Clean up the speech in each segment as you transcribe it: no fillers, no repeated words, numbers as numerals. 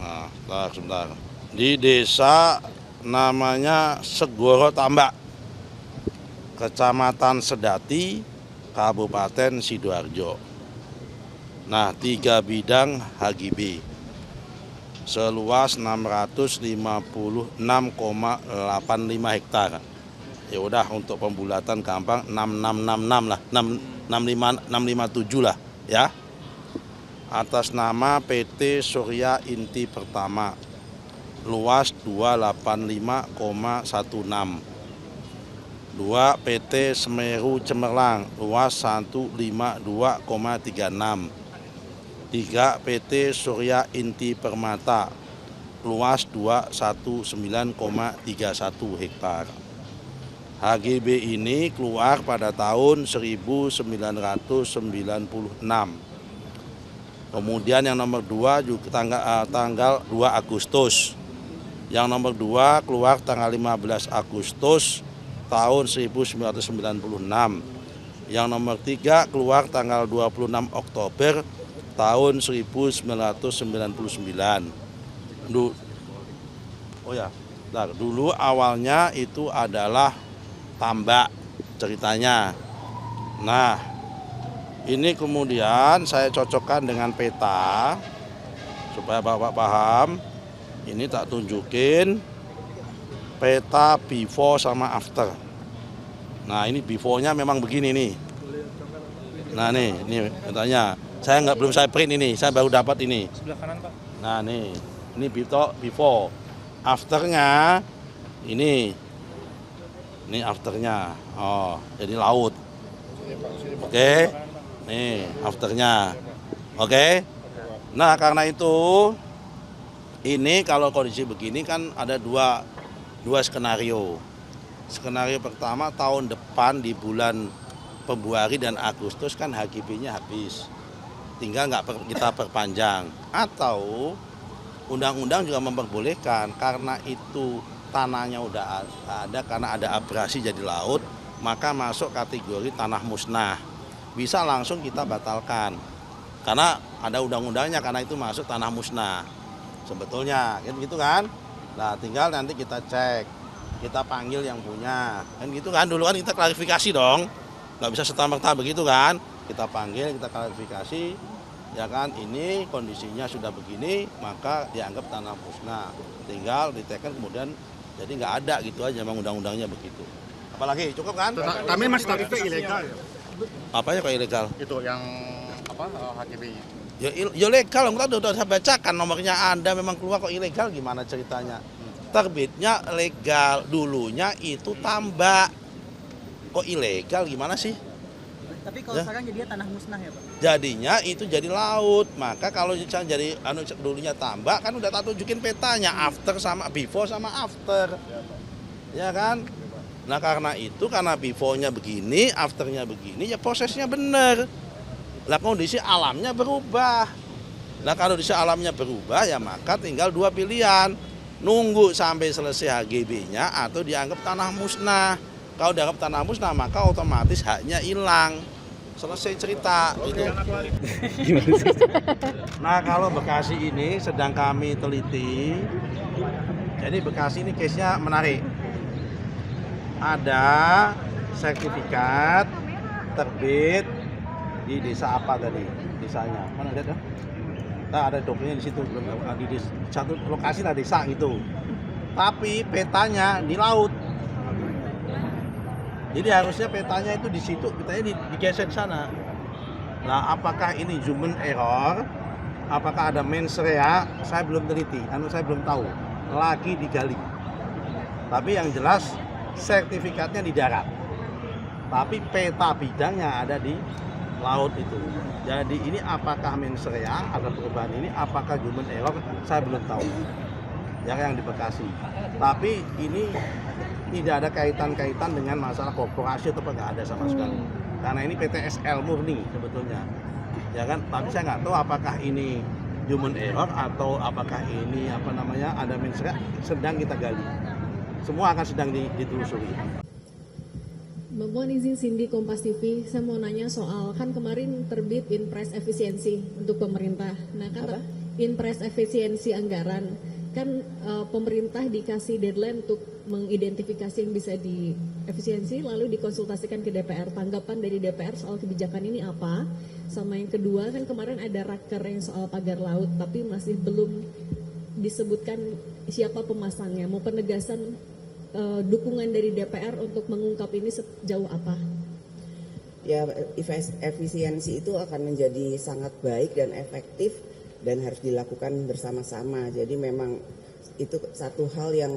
Nah, sebentar. Di desa namanya Segoro Tambak, Kecamatan Sedati, Kabupaten Sidoarjo. Nah, 3 bidang HGB seluas 656,85 hektar. Ya udah, untuk pembulatan gampang 6666 lah, 657 lah ya. Atas nama PT Surya Inti Pertama, luas 285,16. 2 PT Semeru Cemerlang, luas 152,36. 3 PT Surya Inti Permata, luas 219,31 hektar. HGB ini keluar pada tahun 1996. Kemudian yang nomor 2 juga tanggal 2 Agustus. Yang nomor 2 keluar tanggal 15 Agustus tahun 1996. Yang nomor 3 keluar tanggal 26 Oktober tahun 1999. Dulu awalnya itu adalah tambak ceritanya. Nah, ini kemudian saya cocokkan dengan peta supaya Bapak paham. Ini tak tunjukin peta before sama after. Nah, ini before-nya memang begini nih. Nah, ini petanya. Belum saya print ini, saya baru dapat ini. Sebelah kanan, Pak. Nah, ini before. Afternya ini afternya. Oh, jadi laut. Oke. Nih, afternya. Oke. Nah, karena itu ini kalau kondisi begini kan ada dua skenario. Skenario pertama, tahun depan di bulan Februari dan Agustus kan HGB-nya habis. Tinggal nggak kita perpanjang. Atau undang-undang juga memperbolehkan karena itu tanahnya udah ada, karena ada abrasi jadi laut, maka masuk kategori tanah musnah. Bisa langsung kita batalkan. Karena ada undang-undangnya, karena itu masuk tanah musnah. Sebetulnya gitu kan. Nah, tinggal nanti kita cek, kita panggil yang punya, kan gitu kan. Dulu kan kita klarifikasi dong, nggak bisa serta-merta begitu kan. Kita panggil, kita klarifikasi, ya kan, ini kondisinya sudah begini, maka dianggap tanah musnah. Tinggal diteken kemudian, jadi nggak ada gitu aja, memang undang-undangnya begitu. Apalagi cukup kan? Kami masih statusnya ilegal ya? Apanya kok ilegal? Itu yang HGB-nya. Ya legal, kita udah saya bacakan nomornya Anda, memang keluar kok ilegal, gimana ceritanya? Terbitnya legal, dulunya itu tambak. Kok ilegal gimana sih? Tapi kalau sekarang jadinya tanah musnah ya, Pak? Jadinya itu jadi laut. Maka kalau jadi dulunya tambak kan udah tak tunjukin petanya, after sama before sama after. Ya kan? Nah, karena itu, karena before-nya begini, after-nya begini, ya prosesnya benar. Nah, kondisi alamnya berubah. Nah, kalau kondisi alamnya berubah, ya maka tinggal 2 pilihan. Nunggu sampai selesai HGB-nya atau dianggap tanah musnah. Kalau dianggap tanah musnah, maka otomatis haknya hilang. Selesai cerita. Gitu. Nah, kalau Bekasi ini sedang kami teliti. Jadi Bekasi ini case-nya menarik. Ada sertifikat terbit di desa apa tadi? Desanya. Mana lihat ya? Nah, ada dokumennya di situ, di satu lokasi lah desa gitu. Tapi petanya di laut. Jadi harusnya petanya itu di situ, petanya digeser di sana. Nah, apakah ini human error? Apakah ada mens rea? Saya belum teliti, saya belum tahu. Lagi digali. Tapi yang jelas sertifikatnya di darat. Tapi peta bidangnya ada di laut itu. Jadi ini apakah mens rea, ada perubahan ini, apakah human error? Saya belum tahu. Yang di Bekasi. Tapi ini tidak ada kaitan-kaitan dengan masalah korporasi atau nggak ada sama sekali. Karena ini PTSL murni sebetulnya. Ya kan? Tapi saya nggak tahu apakah ini human error atau apakah ini ada mens rea, sedang kita gali. Semua akan sedang ditelusuri. Mohon izin Cindy, Kompas TV, saya mau nanya soal kan kemarin terbit Inpres efisiensi untuk pemerintah. Nah kan Inpres efisiensi anggaran, kan pemerintah dikasih deadline untuk mengidentifikasi yang bisa diefisiensi lalu dikonsultasikan ke DPR. Tanggapan dari DPR soal kebijakan ini apa? Sama yang kedua, kan kemarin ada raker yang soal pagar laut tapi masih belum disebutkan siapa pemasangnya. Mau penegasan dukungan dari DPR untuk mengungkap ini sejauh apa? Ya, efisiensi itu akan menjadi sangat baik dan efektif dan harus dilakukan bersama-sama. Jadi memang itu satu hal yang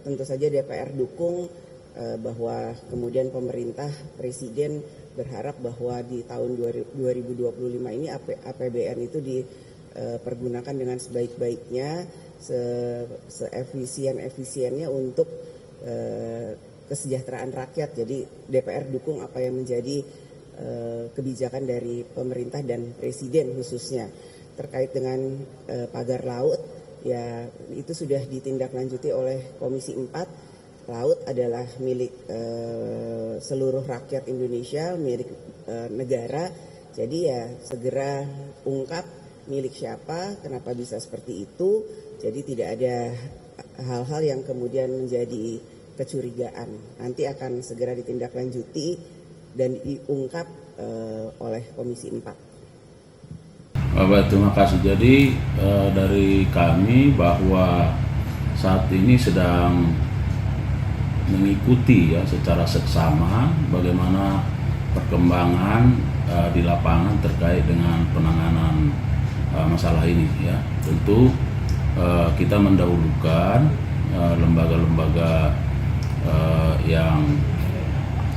tentu saja DPR dukung, bahwa kemudian pemerintah, presiden berharap bahwa di tahun 2025 ini APBN itu dipergunakan dengan sebaik-baiknya, seefisien-efisiennya untuk kesejahteraan rakyat. Jadi DPR dukung apa yang menjadi kebijakan dari pemerintah dan presiden khususnya. Terkait dengan pagar laut, ya itu sudah ditindaklanjuti oleh Komisi 4. Laut adalah milik seluruh rakyat Indonesia, milik negara. Jadi ya segera ungkap milik siapa, kenapa bisa seperti itu. Jadi tidak ada hal-hal yang kemudian menjadi kecurigaan. Nanti akan segera ditindaklanjuti dan diungkap oleh Komisi 4. Baik, terima kasih. Jadi dari kami bahwa saat ini sedang mengikuti ya secara seksama bagaimana perkembangan di lapangan terkait dengan penanganan masalah ini ya. Tentu kita mendahulukan lembaga-lembaga yang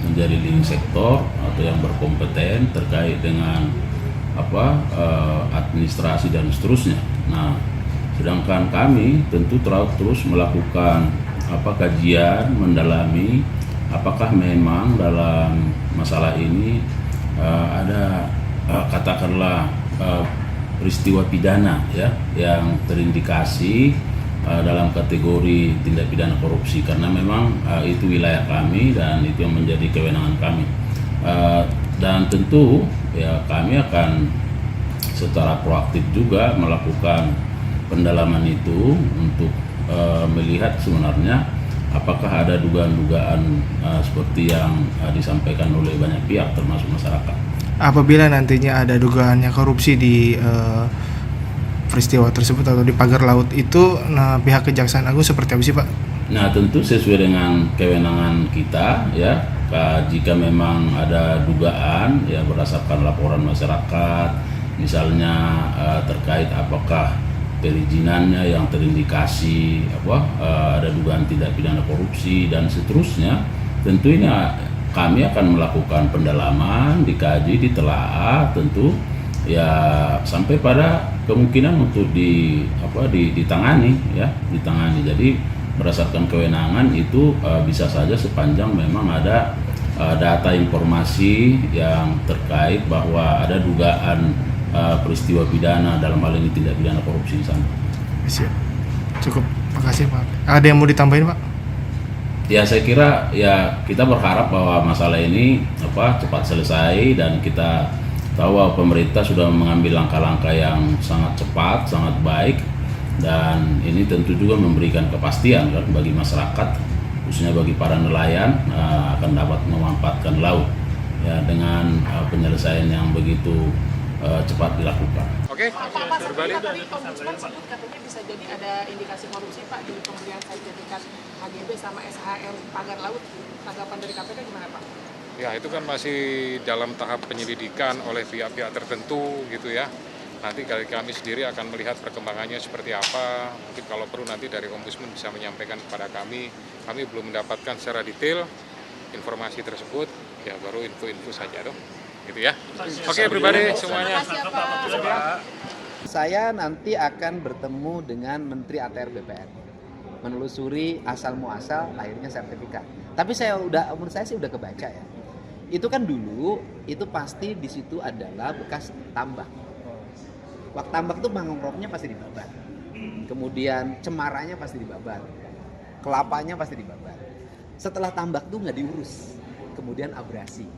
menjadi leading sektor atau yang berkompeten terkait dengan administrasi dan seterusnya. Nah, sedangkan kami tentu terus melakukan kajian, mendalami apakah memang dalam masalah ini ada katakanlah peristiwa pidana ya yang terindikasi dalam kategori tindak pidana korupsi, karena memang itu wilayah kami dan itu yang menjadi kewenangan kami. Dan tentu ya kami akan secara proaktif juga melakukan pendalaman itu untuk melihat sebenarnya apakah ada dugaan-dugaan seperti yang disampaikan oleh banyak pihak termasuk masyarakat. Apabila nantinya ada dugaannya korupsi di peristiwa tersebut atau di pagar laut itu, nah pihak Kejaksaan Agung seperti apa sih Pak? Nah tentu sesuai dengan kewenangan kita ya. Jika memang ada dugaan ya berdasarkan laporan masyarakat, misalnya terkait apakah perizinannya yang terindikasi ada dugaan tindak pidana korupsi dan seterusnya, tentu ini kami akan melakukan pendalaman, dikaji, ditelaah tentu ya sampai pada kemungkinan untuk ditangani ya, ditangani. Jadi berdasarkan kewenangan itu bisa saja sepanjang memang ada data informasi yang terkait bahwa ada dugaan peristiwa pidana dalam hal ini tindak pidana korupsi di sana. Siap. Cukup. Makasih Pak. Ada yang mau ditambahin Pak? Ya saya kira ya kita berharap bahwa masalah ini cepat selesai dan kita tahu bahwa pemerintah sudah mengambil langkah-langkah yang sangat cepat, sangat baik. Dan ini tentu juga memberikan kepastian kan bagi masyarakat, khususnya bagi para nelayan akan dapat memanfaatkan laut ya dengan penyelesaian yang begitu cepat dilakukan. Oke, berbalik. Tapi Ombudsman sebut katanya bisa jadi ada indikasi korupsi Pak di pemberian sertifikat HGB sama SHM pagar laut. Tanggapan dari KPK gimana Pak? Ya itu kan masih dalam tahap penyelidikan oleh pihak-pihak tertentu gitu ya. Nanti kami sendiri akan melihat perkembangannya seperti apa. Mungkin kalau perlu nanti dari Ombudsman bisa menyampaikan kepada kami. Kami belum mendapatkan secara detail informasi tersebut. Ya baru info-info saja dong. Gitu ya. Oke, pribadi semuanya. Saya nanti akan bertemu dengan Menteri ATR BPN. Menelusuri asal muasal lahirnya sertifikat. Tapi menurut saya sih udah kebaca ya. Itu kan dulu itu pasti di situ adalah bekas tambak. Waktu tambak tuh mangrovenya pasti dibabat, kemudian cemarannya pasti dibabat, kelapanya pasti dibabat. Setelah tambak tuh nggak diurus, kemudian abrasi.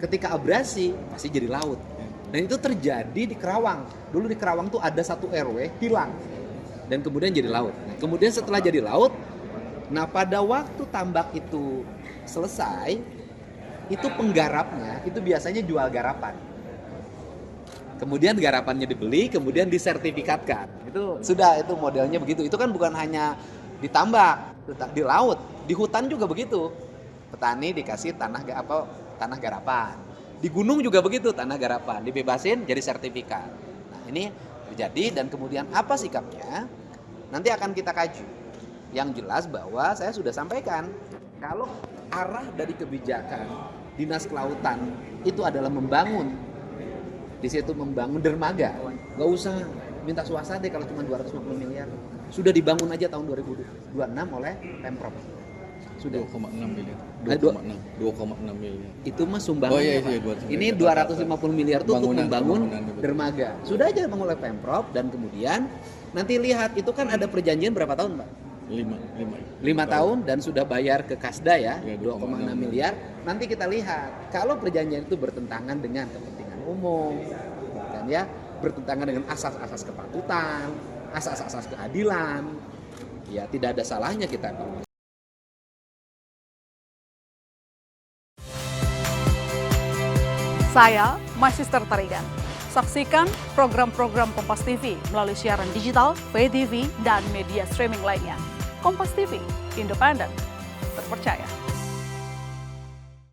Ketika abrasi pasti jadi laut. Dan itu terjadi di Kerawang. Dulu di Kerawang tuh ada satu RW hilang dan kemudian jadi laut. Nah, kemudian setelah jadi laut, nah pada waktu tambak itu selesai, itu penggarapnya itu biasanya jual garapan. Kemudian garapannya dibeli, kemudian disertifikatkan. Itu sudah, itu modelnya begitu. Itu kan bukan hanya di tambak, di laut, di hutan juga begitu. Petani dikasih tanah garapan. Di gunung juga begitu, tanah garapan, dibebasin jadi sertifikat. Nah, ini terjadi dan kemudian apa sikapnya? Nanti akan kita kaji. Yang jelas bahwa saya sudah sampaikan, kalau arah dari kebijakan Dinas Kelautan itu adalah membangun, di situ membangun dermaga, nggak usah minta swasta deh kalau cuma 250 miliar. Sudah dibangun aja tahun 2026 oleh Pemprov. Sudah 2,6 miliar. 2,6 miliar. Itu mah sumbangannya. Ini 250 miliar itu untuk membangun dermaga. Sudah aja dibangun oleh Pemprov dan kemudian nanti lihat itu kan ada perjanjian berapa tahun, Pak? 5 tahun dan sudah bayar ke Kasda ya 2,6 miliar. Nanti kita lihat kalau perjanjian itu bertentangan dengan kepentingan umum, kan ya, bertentangan dengan asas-asas kepatutan, asas-asas keadilan, ya tidak ada salahnya kita. Saya Magister Tarigan. Saksikan program-program Kompas TV melalui siaran digital, pay TV, dan media streaming lainnya. Kompas TV, independen, terpercaya.